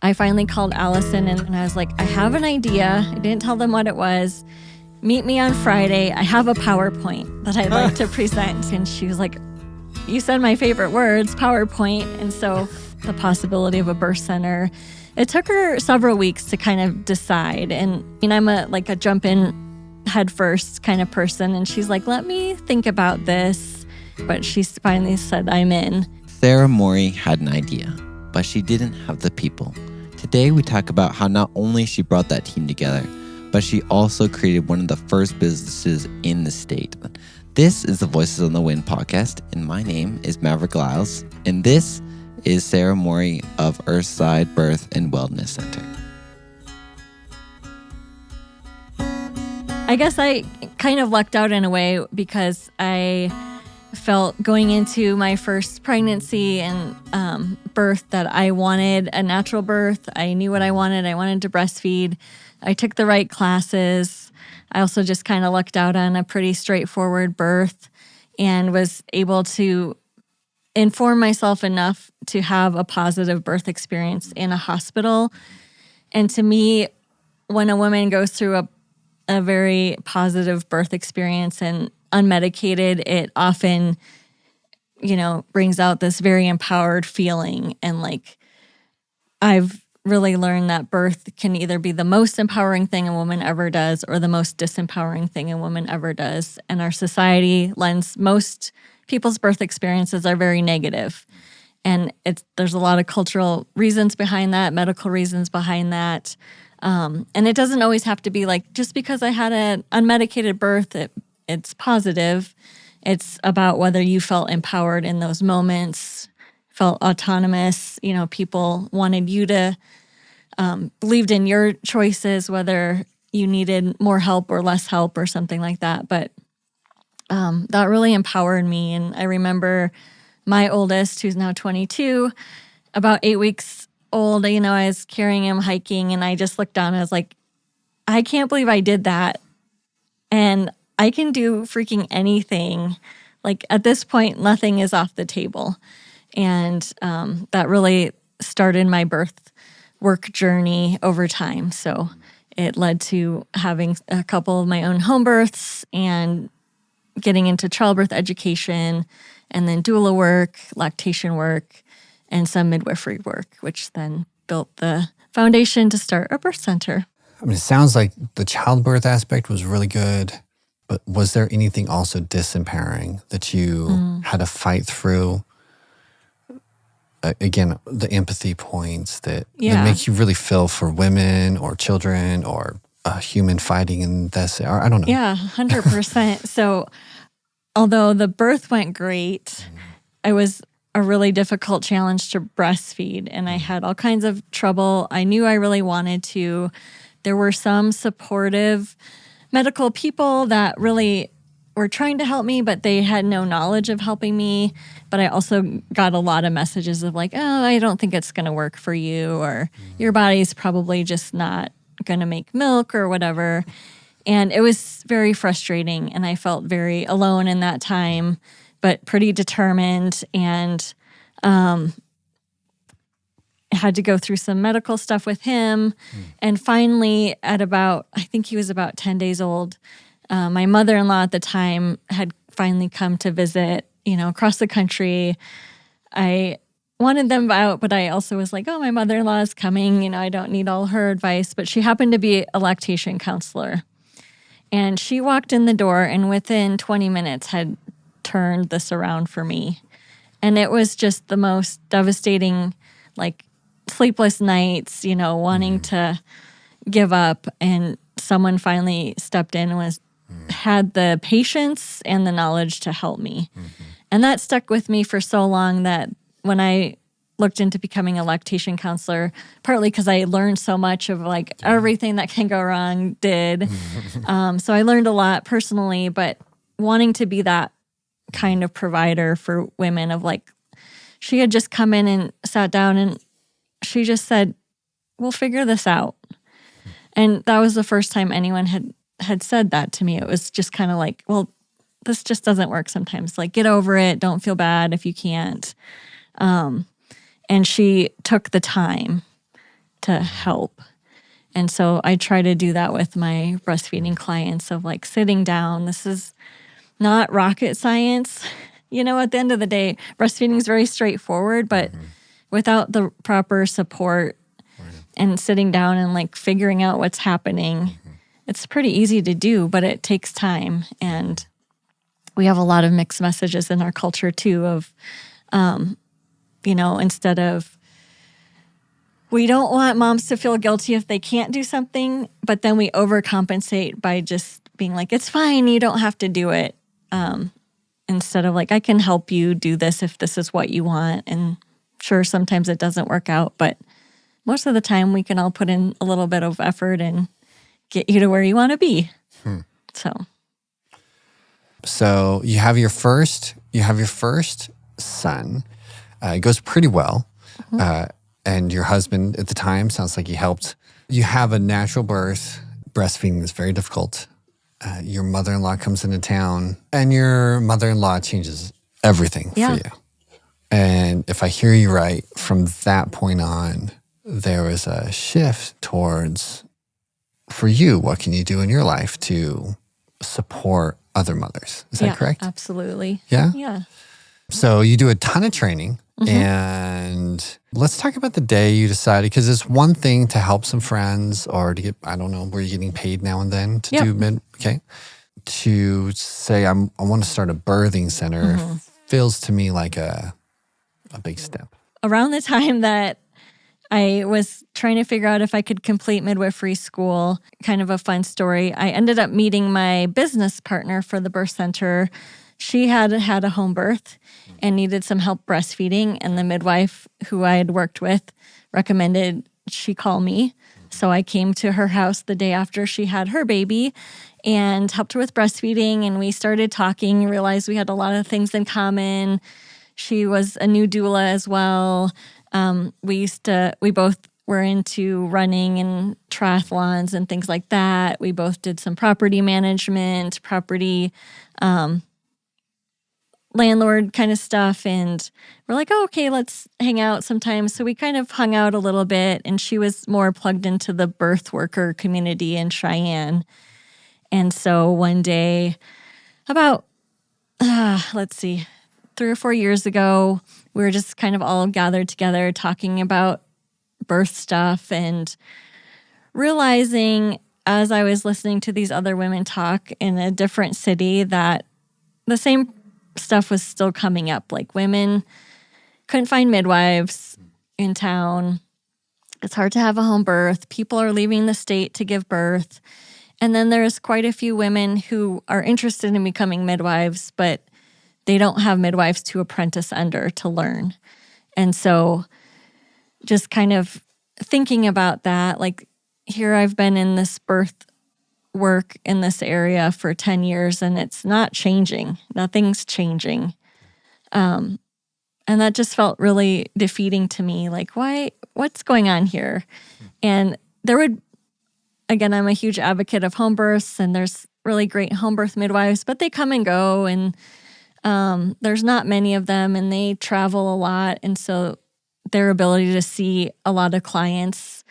I finally called Allison and I was like, I have an idea. I didn't tell them what it was. Meet me on Friday. I have a PowerPoint that I'd like to present. And she was like, you said my favorite words, PowerPoint. And so the possibility of a birth center. It took her several weeks to kind of decide. And I'm a jump in head first kind of person. And she's like, let me think about this. But she finally said, I'm in. Sarah Morey had an idea, but she didn't have the people. Today, we talk about how not only she brought that team together, but she also created one of the first businesses in the state. This is the Voices on the Wind podcast, and my name is Maverick Lyles, and this is Sarah Morey of Earthside Birth and Wellness Center. I guess I kind of lucked out in a way because I felt going into my first pregnancy and birth that I wanted a natural birth. I knew what I wanted. I wanted to breastfeed. I took the right classes. I also just kind of lucked out on a pretty straightforward birth and was able to inform myself enough to have a positive birth experience in a hospital. And to me, when a woman goes through a very positive birth experience and unmedicated, it often, brings out this very empowered feeling. And I've really learned that birth can either be the most empowering thing a woman ever does or the most disempowering thing a woman ever does. And our society lends most people's birth experiences are very negative. And there's a lot of cultural reasons behind that, medical reasons behind that. And it doesn't always have to be just because I had an unmedicated birth, it's positive. It's about whether you felt empowered in those moments, felt autonomous. People wanted you to, believed in your choices, whether you needed more help or less help or something like that. But that really empowered me. And I remember my oldest, who's now 22, about 8 weeks old, I was carrying him hiking and I just looked down and I was like, I can't believe I did that. And I can do freaking anything. At this point, nothing is off the table. And that really started my birth work journey over time. So it led to having a couple of my own home births and getting into childbirth education and then doula work, lactation work, and some midwifery work, which then built the foundation to start a birth center. It sounds like the childbirth aspect was really good. But was there anything also disempowering that you had to fight through? Again, the empathy points that make you really feel for women or children or a human fighting in this, or I don't know. Yeah, 100%. So although the birth went great, it was a really difficult challenge to breastfeed. And I had all kinds of trouble. I knew I really wanted to. There were some supportive medical people that really were trying to help me, but they had no knowledge of helping me. But I also got a lot of messages of oh, I don't think it's going to work for you, or your body's probably just not going to make milk or whatever. And it was very frustrating. And I felt very alone in that time, but pretty determined. And had to go through some medical stuff with him. And finally, I think he was about 10 days old, my mother-in-law at the time had finally come to visit, across the country. I wanted them out, but I also was like, oh, my mother-in-law is coming. I don't need all her advice. But she happened to be a lactation counselor. And she walked in the door and within 20 minutes had turned this around for me. And it was just the most devastating, sleepless nights, wanting to give up. And someone finally stepped in and had the patience and the knowledge to help me. And that stuck with me for so long that when I looked into becoming a lactation counselor, partly because I learned so much of everything that can go wrong did. So I learned a lot personally, but wanting to be that kind of provider for women of she had just come in and sat down and she just said, we'll figure this out. And that was the first time anyone had said that to me. It was just kind of well, this just doesn't work sometimes. Get over it. Don't feel bad if you can't. And she took the time to help. And so I try to do that with my breastfeeding clients of like sitting down. This is not rocket science. At the end of the day, breastfeeding is very straightforward, but without the proper support and sitting down and like figuring out what's happening, it's pretty easy to do, but it takes time. And we have a lot of mixed messages in our culture too of, instead of, we don't want moms to feel guilty if they can't do something, but then we overcompensate by just being like, it's fine, you don't have to do it. Instead of like, I can help you do this if this is what you want. And sure, sometimes it doesn't work out, but most of the time we can all put in a little bit of effort and get you to where you want to be. So you have your first son. It goes pretty well. And your husband at the time sounds like he helped. You have a natural birth. Breastfeeding is very difficult. Your mother-in-law comes into town, and your mother-in-law changes everything for you. And if I hear you right, from that point on, there was a shift towards, for you, what can you do in your life to support other mothers? Is that correct? Absolutely. Yeah? Yeah. So you do a ton of training. And let's talk about the day you decided, because it's one thing to help some friends or to get, I don't know, were you getting paid now and then to do to say, I want to start a birthing center feels to me like a big step. Around the time that I was trying to figure out if I could complete midwifery school, kind of a fun story, I ended up meeting my business partner for the birth center. She had a home birth and needed some help breastfeeding, and the midwife who I had worked with recommended she call me. So I came to her house the day after she had her baby and helped her with breastfeeding, and we started talking and realized we had a lot of things in common. She was a new doula as well. We both were into running and triathlons and things like that. We both did some property management, landlord kind of stuff, and we're like, oh, okay, let's hang out sometime. So we kind of hung out a little bit, and she was more plugged into the birth worker community in Cheyenne. And so one day, about 3 or 4 years ago, we were just kind of all gathered together talking about birth stuff and realizing as I was listening to these other women talk in a different city that the same stuff was still coming up. Like, women couldn't find midwives in town. It's hard to have a home birth. People are leaving the state to give birth. And then there's quite a few women who are interested in becoming midwives, but they don't have midwives to apprentice under to learn. And so just kind of thinking about that, like, here I've been in this birth work in this area for 10 years and it's not changing. Nothing's changing. And that just felt really defeating to me. Like, what's going on here? And again, I'm a huge advocate of home births, and there's really great home birth midwives, but they come and go, and there's not many of them, and they travel a lot. And so their ability to see a lot of clients,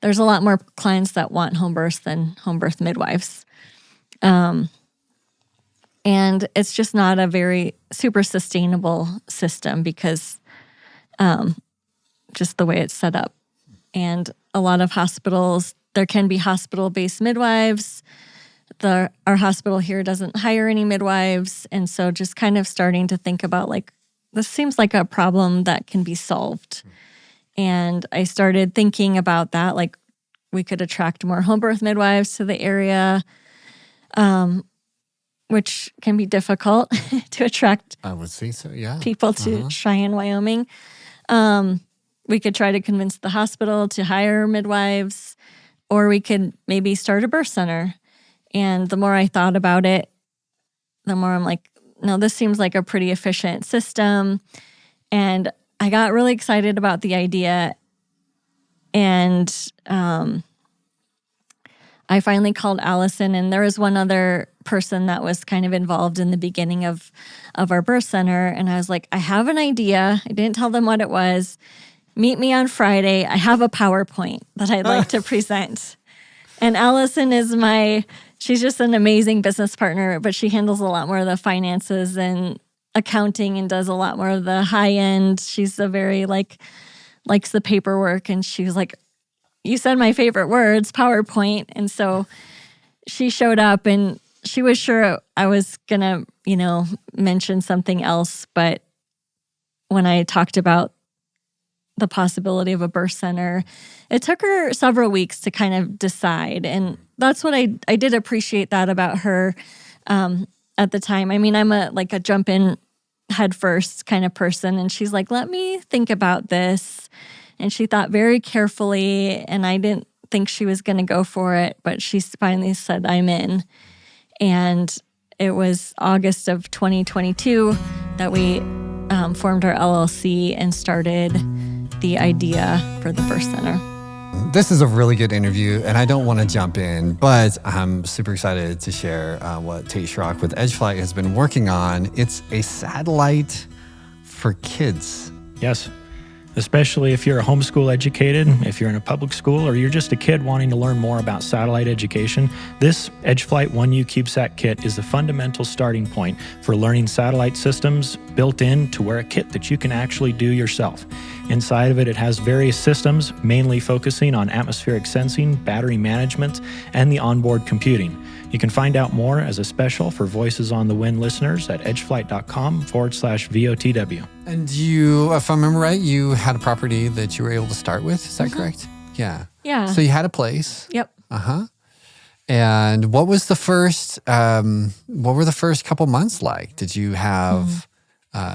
there's a lot more clients that want home births than home birth midwives. And it's just not a very super sustainable system because just the way it's set up. And a lot of hospitals, there can be hospital-based midwives. Our hospital here doesn't hire any midwives. And so just kind of starting to think about, like, this seems like a problem that can be solved. And I started thinking about that, like, we could attract more home birth midwives to the area, which can be difficult to attract. I would say so, yeah. People to Cheyenne, Wyoming. We could try to convince the hospital to hire midwives, or we could maybe start a birth center. And the more I thought about it, the more I'm like, no, this seems like a pretty efficient system. And I got really excited about the idea. And I finally called Allison, and there was one other person that was kind of involved in the beginning of our birth center. And I was like, I have an idea. I didn't tell them what it was. meet me on Friday. I have a PowerPoint that I'd like to present. And Allison is she's just an amazing business partner, but she handles a lot more of the finances and accounting and does a lot more of the high end. She's a very likes the paperwork. And she was like, you said my favorite words, PowerPoint. And so she showed up and she was sure I was going to, mention something else. But when I talked about the possibility of a birth center, it took her several weeks to kind of decide. And that's what I did appreciate that about her at the time. I mean, I'm a jump in head first kind of person. And she's like, let me think about this. And she thought very carefully, and I didn't think she was going to go for it, but she finally said, I'm in. And it was August of 2022 that we formed our LLC and started the idea for the birth center. This is a really good interview, and I don't want to jump in, but I'm super excited to share what Tate Schrock with Edgeflight has been working on. It's a satellite for kids. Yes, especially if you're a homeschool educated, if you're in a public school, or you're just a kid wanting to learn more about satellite education. This Edgeflight 1U CubeSat kit is the fundamental starting point for learning satellite systems built into where a kit that you can actually do yourself. Inside of it, it has various systems, mainly focusing on atmospheric sensing, battery management, and the onboard computing. You can find out more as a special for Voices on the Wind listeners at edgeflight.com/VOTW. And you, if I remember right, you had a property that you were able to start with. Is that correct? Yeah. Yeah. So you had a place. Yep. And what was the first, what were the first couple months like? Did you have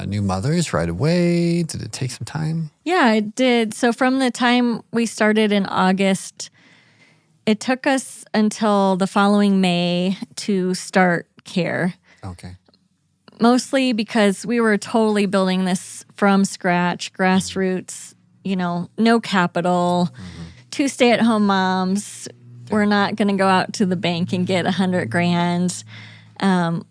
new mothers right away? Did it take some time? Yeah, it did. So from the time we started in August, it took us until the following May to start care. Okay. Mostly because we were totally building this from scratch, grassroots, no capital, 2 stay-at-home moms. We're not going to go out to the bank and get $100,000.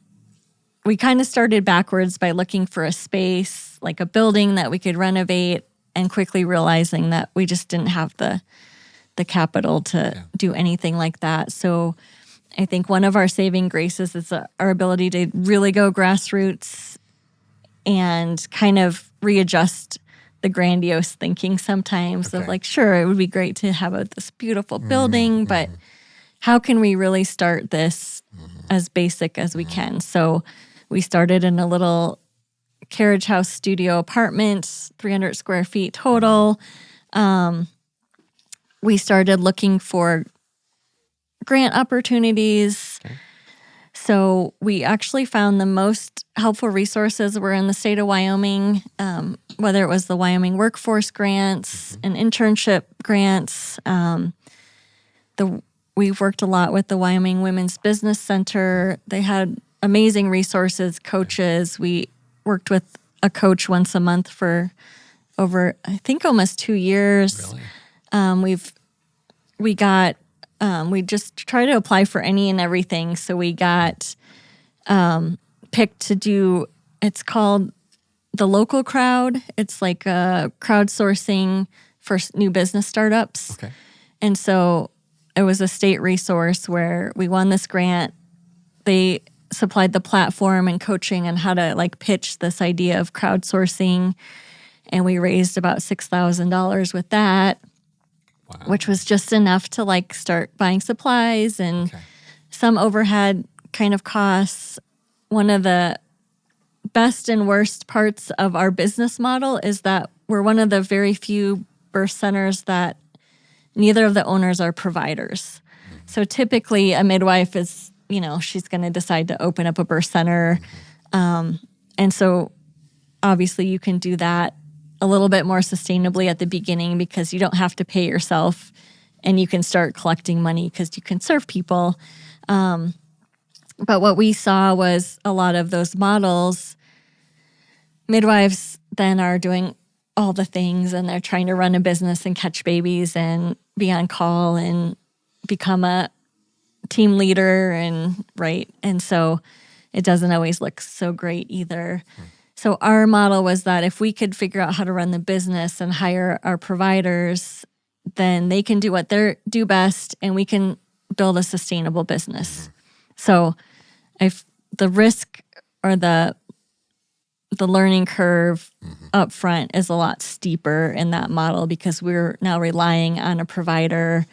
We kind of started backwards by looking for a space, like a building that we could renovate, and quickly realizing that we just didn't have the capital to do anything like that. So I think one of our saving graces is our ability to really go grassroots and kind of readjust the grandiose thinking sometimes of sure, it would be great to have this beautiful building, but how can we really start this as basic as we can? So we started in a little carriage house studio apartment, 300 square feet total. We started looking for grant opportunities. Okay. So we actually found the most helpful resources were in the state of Wyoming, whether it was the Wyoming workforce grants and internship grants. We've worked a lot with the Wyoming Women's Business Center. They had amazing resources, coaches. We worked with a coach once a month for over, I think, almost 2 years. Really? We just try to apply for any and everything. So we got picked to do, it's called the Local Crowd. It's like a crowdsourcing for new business startups. Okay. And so it was a state resource where we won this grant. They supplied the platform and coaching on how to pitch this idea of crowdsourcing. And we raised about $6,000 with that. Wow. Which was just enough to start buying supplies and some overhead kind of costs. One of the best and worst parts of our business model is that we're one of the very few birth centers that neither of the owners are providers. So typically a midwife is, she's going to decide to open up a birth center. And so obviously you can do that a little bit more sustainably at the beginning because you don't have to pay yourself and you can start collecting money because you can serve people. But what we saw was a lot of those models, midwives then are doing all the things and they're trying to run a business and catch babies and be on call and become a team leader and so it doesn't always look so great either. So our model was that if we could figure out how to run the business and hire our providers, then they can do what they do best and we can build a sustainable business. So if the risk or the learning curve up front is a lot steeper in that model because we're now relying on a provider.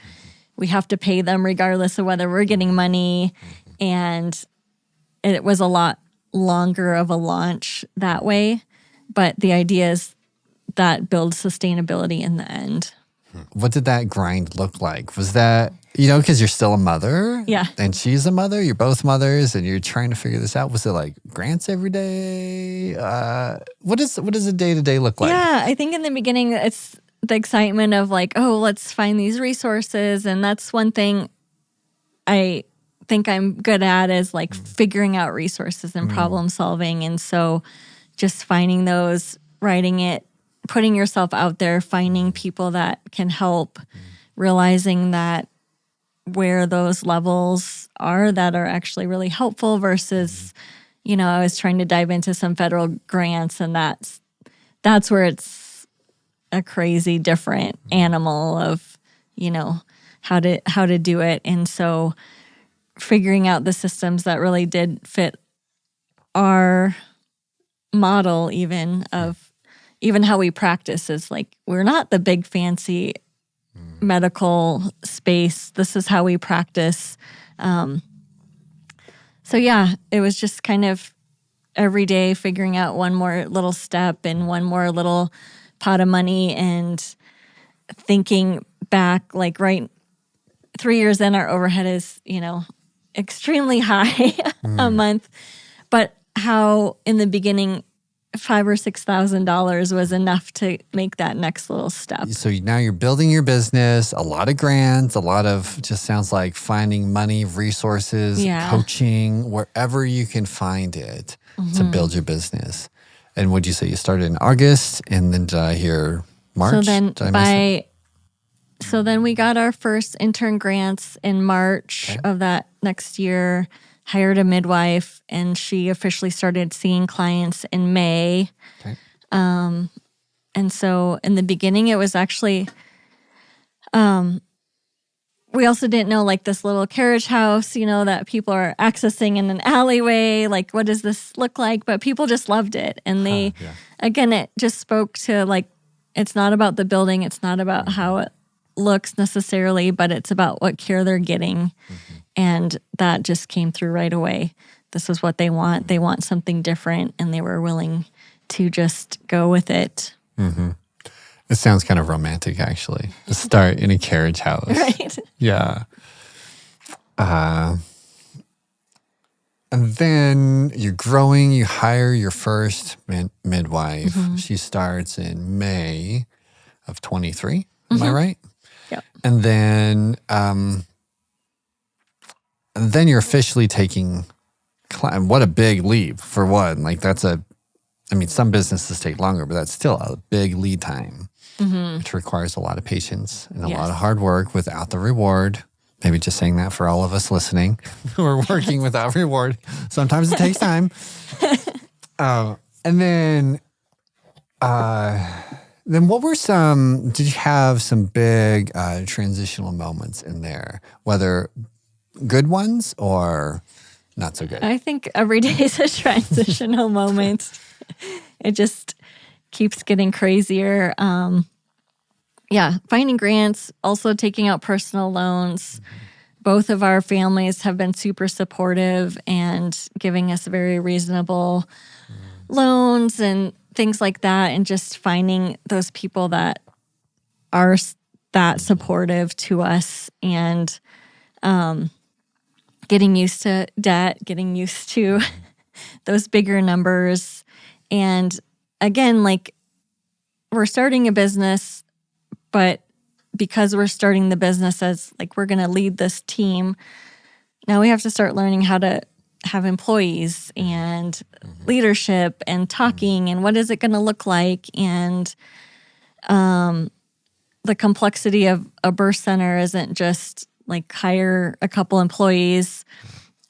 We have to pay them regardless of whether we're getting money. And it was a lot longer of a launch that way. But the idea is that builds sustainability in the end. What did that grind look like? Was that, because you're still a mother? Yeah. And she's a mother, you're both mothers, and you're trying to figure this out. Was it like grants every day? What does a day-to-day look like? Yeah, I think in the beginning, it's the excitement of like, oh, let's find these resources. And that's one thing I think I'm good at is like figuring out resources and problem solving. And so just finding those, writing it, putting yourself out there, finding people that can help, realizing that where those levels are that are actually really helpful versus, I was trying to dive into some federal grants and that's where it's a crazy different animal of, how to do it. And so figuring out the systems that really did fit our model even how we practice is like, we're not the big fancy medical space. This is how we practice. So yeah, it was just kind of every day figuring out one more little step and one more little pot of money and thinking back, like 3 years in, our overhead is, extremely high a month, but how in the beginning, $5,000 or $6,000 was enough to make that next little step. So now you're building your business, a lot of grants, a lot of just sounds like finding money, resources, coaching, wherever you can find it to build your business. And what'd you say? You started in August and then did I hear March? So then we got our first intern grants in March of that next year. Hired a midwife, and she officially started seeing clients in May. Okay. And so in the beginning, it was actually, we also didn't know like this little carriage house, that people are accessing in an alleyway. Like, what does this look like? But people just loved it. And again, it just spoke to like, it's not about the building. It's not about how it looks necessarily, but it's about what care they're getting. And that just came through right away. This is what they want. They want something different, and they were willing to just go with it. It sounds kind of romantic, actually. To start in a carriage house. Right. Yeah. And then you're growing. You hire your first midwife. She starts in May of 23. Am I right? Yep. And then you're officially taking, what a big leap for one. Like some businesses take longer, but that's still a big lead time, which requires a lot of patience and a lot of hard work without the reward. Maybe just saying that for all of us listening who are working without reward. Sometimes it takes time. And then what were did you have some big transitional moments in there, whether good ones or not so good? I think every day is a transitional moment. It just keeps getting crazier. Finding grants, also taking out personal loans. Both of our families have been super supportive and giving us very reasonable loans and things like that. And just finding those people that are that supportive to us and getting used to debt, getting used to those bigger numbers. And again, like we're starting a business, but because we're starting the business as like we're going to lead this team, now we have to start learning how to have employees and leadership and talking and what is it going to look like. And the complexity of a birth center isn't just like hire a couple employees.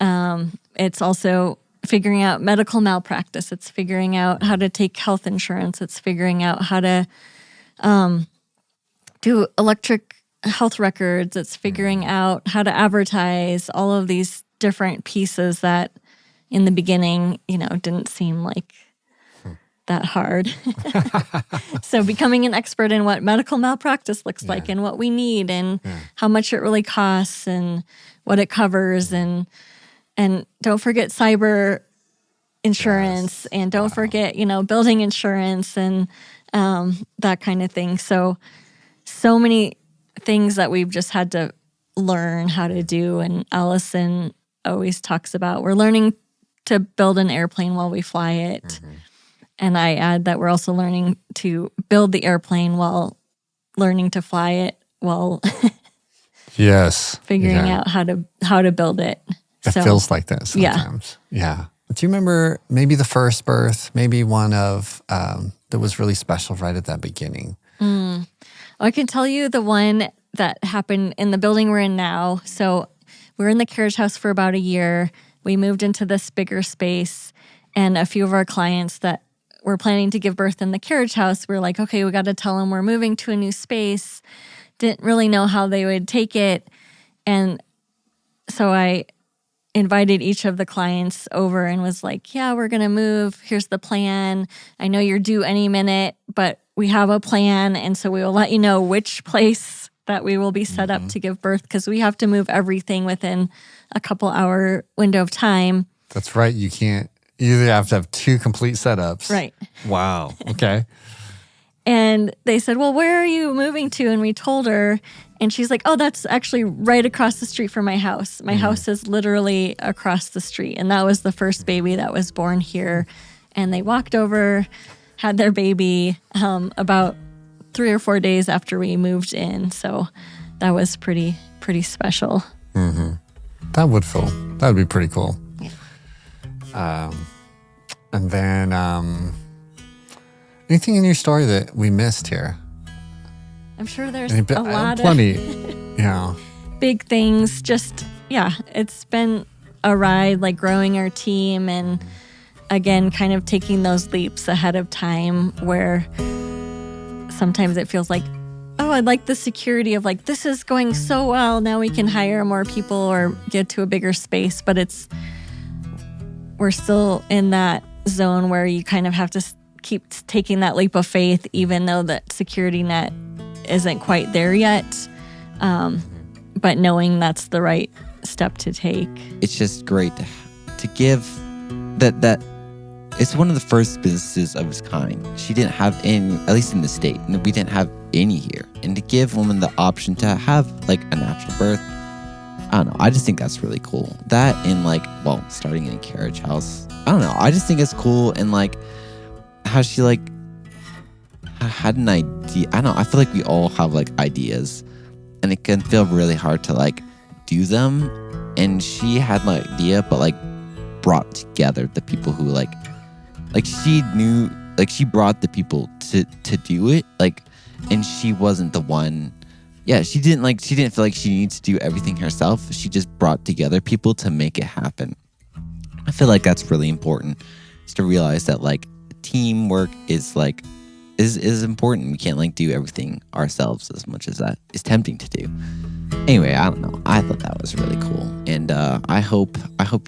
It's also figuring out medical malpractice. It's figuring out how to take health insurance. It's figuring out how to do electric health records. It's figuring out how to advertise, all of these different pieces that in the beginning, didn't seem like that hard. So becoming an expert in what medical malpractice looks like and what we need and how much it really costs and what it covers and don't forget cyber insurance and don't forget, building insurance and that kind of thing. So many things that we've just had to learn how to do. And Allison always talks about we're learning to build an airplane while we fly it. Mm-hmm. And I add that we're also learning to build the airplane while learning to fly it while figuring out how to build it. It feels like that sometimes. Yeah. Do you remember maybe the first birth, maybe one of that was really special right at that beginning? I can tell you the one that happened in the building we're in now. So we were in the carriage house for about a year. We moved into this bigger space, and a few of our clients that were planning to give birth in the carriage house, we were like, okay, we got to tell them we're moving to a new space. Didn't really know how they would take it. And so I invited each of the clients over and was like, yeah, we're going to move. Here's the plan. I know you're due any minute, but we have a plan. And so we will let you know which place that we will be set up to give birth because we have to move everything within a couple hour window of time. That's right. You either have to have 2 complete setups. Right. Wow. Okay. And they said, well, where are you moving to? And we told her, and she's like, oh, that's actually right across the street from my house. My house is literally across the street. And that was the first baby that was born here. And they walked over, had their baby about 3 or 4 days after we moved in. So that was pretty special. Mm-hmm. That would be pretty cool. Yeah. And then anything in your story that we missed here? I'm sure there's a lot plenty, of big things. Just, it's been a ride, like growing our team and again, kind of taking those leaps ahead of time where sometimes it feels like, oh, I'd like the security of like, this is going so well. Now we can hire more people or get to a bigger space. But we're still in that zone where you kind of have to keep taking that leap of faith, even though that security net isn't quite there yet. But knowing that's the right step to take. It's just great to give that it's one of the first businesses of its kind. She didn't have any, at least in the state, and we didn't have any here. And to give women the option to have like a natural birth, I don't know. I just think that's really cool. That and starting in a carriage house. I don't know. I just think it's cool and like how she had an idea. I don't know. I feel like we all have like ideas and it can feel really hard to like do them. And she had an idea, but like brought together the people who like she knew, like she brought the people to do it. Like, and she wasn't the one. Yeah, she didn't feel like she needed to do everything herself. She just brought together people to make it happen. I feel like that's really important, is to realize that like teamwork is important. We can't like do everything ourselves as much as that is tempting to do. Anyway, I don't know. I thought that was really cool. And I hope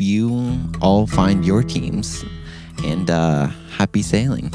you all find your teams and happy sailing.